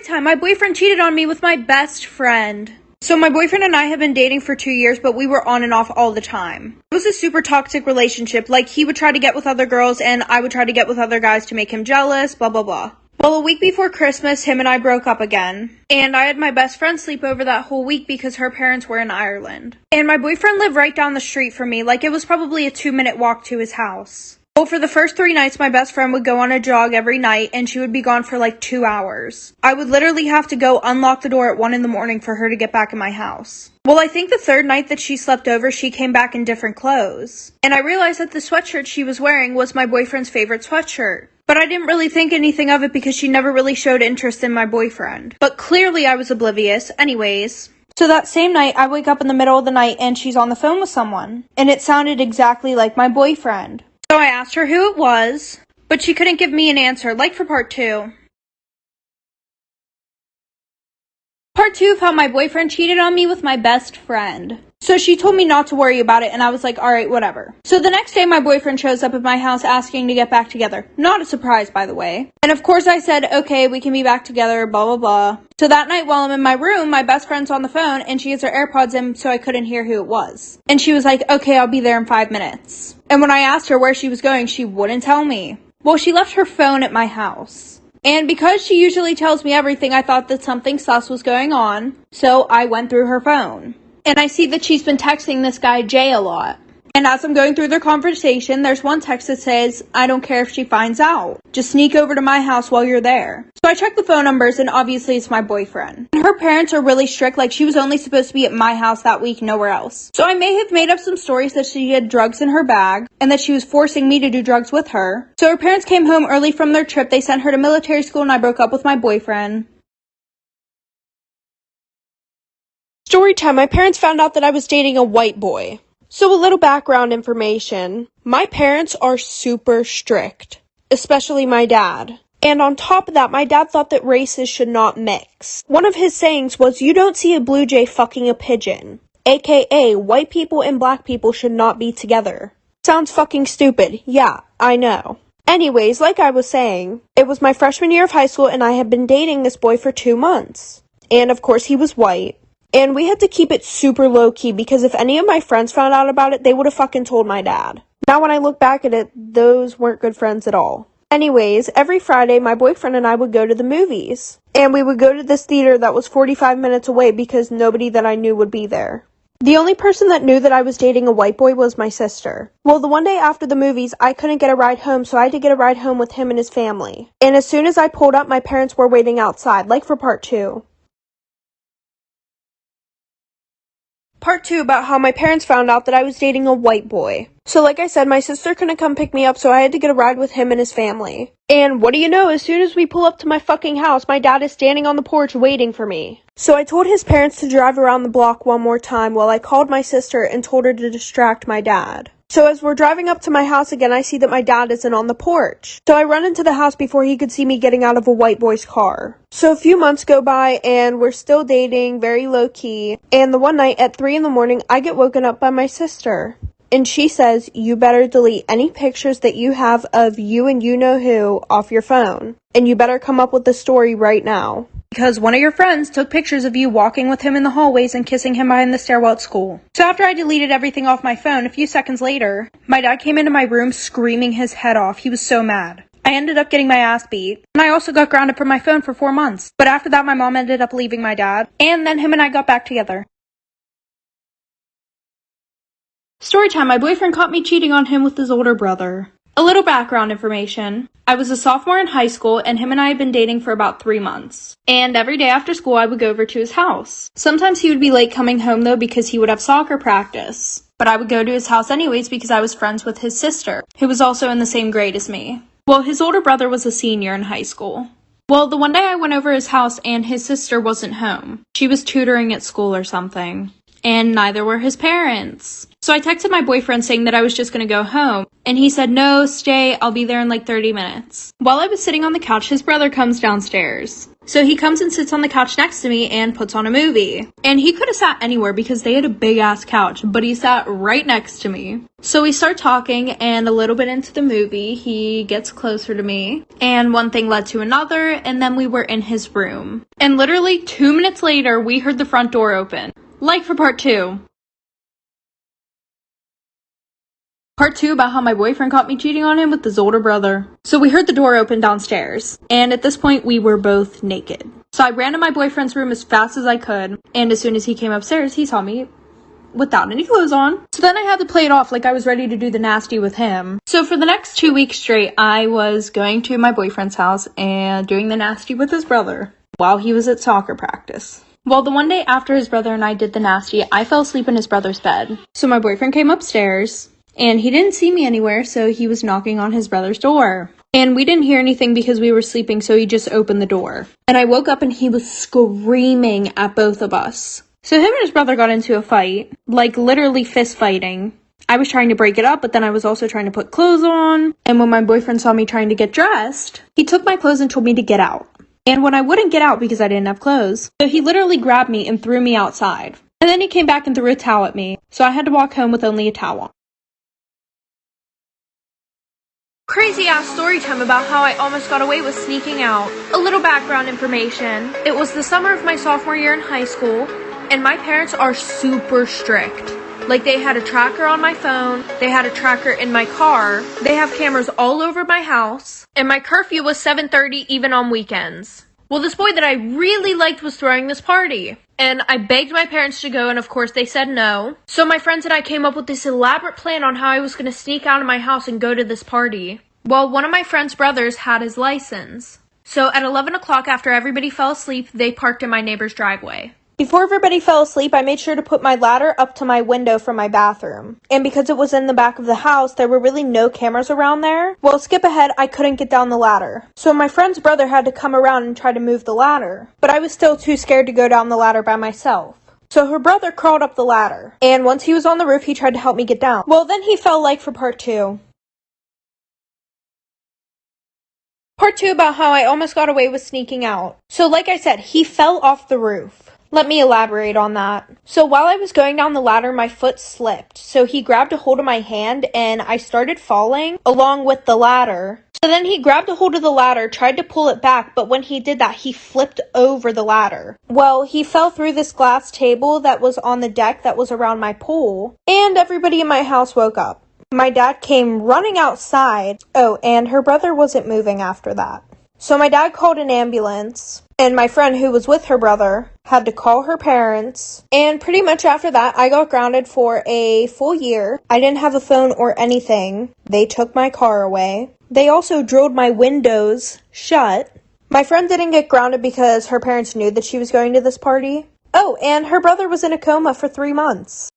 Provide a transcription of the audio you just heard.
Time, my boyfriend cheated on me with my best friend. So my boyfriend and I have been dating for 2 years, but we were on and off all the time. It was a super toxic relationship. Like, he would try to get with other girls, and I would try to get with other guys to make him jealous, blah, blah, blah. Well, a week before Christmas, him and I broke up again. And I had my best friend sleep over that whole week because her parents were in Ireland. And my boyfriend lived right down the street from me. Like, it was probably a 2-minute walk to his house. Well, for the first 3 nights, my best friend would go on a jog every night, and she would be gone for like 2 hours. I would literally have to go unlock the door at 1 a.m. for her to get back in my house. Well, I think the 3rd night that she slept over, she came back in different clothes. And I realized that the sweatshirt she was wearing was my boyfriend's favorite sweatshirt. But I didn't really think anything of it because she never really showed interest in my boyfriend. But clearly I was oblivious. Anyways. So that same night, I wake up in the middle of the night and she's on the phone with someone. And it sounded exactly like my boyfriend. So I asked her who it was, but she couldn't give me an answer, like for part 2. Part 2 of how my boyfriend cheated on me with my best friend. So she told me not to worry about it, and I was like, alright, whatever. So the next day, my boyfriend shows up at my house asking to get back together. Not a surprise, by the way. And of course I said, okay, we can be back together, blah, blah, blah. So that night while I'm in my room, my best friend's on the phone, and she has her AirPods in, so I couldn't hear who it was. And she was like, okay, I'll be there in 5 minutes. And when I asked her where she was going, she wouldn't tell me. Well, she left her phone at my house. And because she usually tells me everything, I thought that something sus was going on. So I went through her phone. And I see that she's been texting this guy Jay a lot. And as I'm going through their conversation, there's one text that says, I don't care if she finds out. Just sneak over to my house while you're there. So I check the phone numbers, and obviously it's my boyfriend. And her parents are really strict, like she was only supposed to be at my house that week, nowhere else. So I may have made up some stories that she had drugs in her bag, and that she was forcing me to do drugs with her. So her parents came home early from their trip, they sent her to military school, and I broke up with my boyfriend. Story time, my parents found out that I was dating a white boy. So a little background information. My parents are super strict, especially my dad. And on top of that, my dad thought that races should not mix. One of his sayings was, you don't see a blue jay fucking a pigeon. AKA, white people and black people should not be together. Sounds fucking stupid. Yeah, I know. Anyways, like I was saying, it was my freshman year of high school and I had been dating this boy for 2 months. And of course he was white. And we had to keep it super low-key because if any of my friends found out about it, they would have fucking told my dad. Now when I look back at it, those weren't good friends at all. Anyways, every Friday, my boyfriend and I would go to the movies. And we would go to this theater that was 45 minutes away because nobody that I knew would be there. The only person that knew that I was dating a white boy was my sister. Well, the one day after the movies, I couldn't get a ride home, so I had to get a ride home with him and his family. And as soon as I pulled up, my parents were waiting outside, like for part 2. Part 2 about how my parents found out that I was dating a white boy. So like I said, my sister couldn't come pick me up, so I had to get a ride with him and his family. And what do you know, as soon as we pull up to my fucking house, my dad is standing on the porch waiting for me. So I told his parents to drive around the block one more time while I called my sister and told her to distract my dad. So as we're driving up to my house again, I see that my dad isn't on the porch. So I run into the house before he could see me getting out of a white boy's car. So a few months go by and we're still dating, very low key. And the one night at 3 a.m, I get woken up by my sister. And she says, you better delete any pictures that you have of you and you know who off your phone. And you better come up with the story right now. Because one of your friends took pictures of you walking with him in the hallways and kissing him behind the stairwell at school. So after I deleted everything off my phone, a few seconds later, my dad came into my room screaming his head off. He was so mad. I ended up getting my ass beat, and I also got grounded from my phone for 4 months. But after that, my mom ended up leaving my dad, and then him and I got back together. Story time, my boyfriend caught me cheating on him with his older brother. A little background information. I was a sophomore in high school and him and I had been dating for about 3 months. And every day after school I would go over to his house. Sometimes he would be late coming home though because he would have soccer practice. But I would go to his house anyways because I was friends with his sister, who was also in the same grade as me. Well, his older brother was a senior in high school. Well, the one day I went over his house and his sister wasn't home. She was tutoring at school or something. And neither were his parents. So I texted my boyfriend saying that I was just going to go home, and he said, no, stay, I'll be there in like 30 minutes. While I was sitting on the couch, his brother comes downstairs. So he comes and sits on the couch next to me and puts on a movie. And he could have sat anywhere because they had a big ass couch, but he sat right next to me. So we start talking, and a little bit into the movie, he gets closer to me, and one thing led to another, and then we were in his room. And literally 2 minutes later, we heard the front door open. Like for part 2. Part 2 about how my boyfriend caught me cheating on him with his older brother. So we heard the door open downstairs, and at this point we were both naked. So I ran to my boyfriend's room as fast as I could, and as soon as he came upstairs, he saw me without any clothes on. So then I had to play it off like I was ready to do the nasty with him. So for the next 2 weeks straight, I was going to my boyfriend's house and doing the nasty with his brother while he was at soccer practice. Well, the one day after his brother and I did the nasty, I fell asleep in his brother's bed. So my boyfriend came upstairs, and he didn't see me anywhere, so he was knocking on his brother's door. And we didn't hear anything because we were sleeping, so he just opened the door. And I woke up and he was screaming at both of us. So him and his brother got into a fight, like literally fist fighting. I was trying to break it up, but then I was also trying to put clothes on. And when my boyfriend saw me trying to get dressed, he took my clothes and told me to get out. And when I wouldn't get out because I didn't have clothes, so he literally grabbed me and threw me outside. And then he came back and threw a towel at me, so I had to walk home with only a towel on. Crazy ass story time about how I almost got away with sneaking out. A little background information. It was the summer of my sophomore year in high school, and my parents are super strict. Like, they had a tracker on my phone, they had a tracker in my car, they have cameras all over my house, and my curfew was 7:30 even on weekends. Well, this boy that I really liked was throwing this party, and I begged my parents to go, and of course they said no. So my friends and I came up with this elaborate plan on how I was going to sneak out of my house and go to this party. Well, one of my friend's brothers had his license. So at 11 o'clock, after everybody fell asleep, they parked in my neighbor's driveway. Before everybody fell asleep, I made sure to put my ladder up to my window from my bathroom. And because it was in the back of the house, there were really no cameras around there. Well, skip ahead, I couldn't get down the ladder. So my friend's brother had to come around and try to move the ladder. But I was still too scared to go down the ladder by myself. So her brother crawled up the ladder. And once he was on the roof, he tried to help me get down. Well, then he fell like for part 2. Part 2 about how I almost got away with sneaking out. So like I said, he fell off the roof. Let me elaborate on that. So while I was going down the ladder, my foot slipped. So he grabbed a hold of my hand and I started falling along with the ladder. So then he grabbed a hold of the ladder, tried to pull it back, but when he did that, he flipped over the ladder. Well, he fell through this glass table that was on the deck that was around my pool, and everybody in my house woke up. My dad came running outside. Oh, and her brother wasn't moving after that. So my dad called an ambulance, and my friend who was with her brother had to call her parents. And pretty much after that, I got grounded for a full year. I didn't have a phone or anything. They took my car away. They also drilled my windows shut. My friend didn't get grounded because her parents knew that she was going to this party. Oh, and her brother was in a coma for 3 months.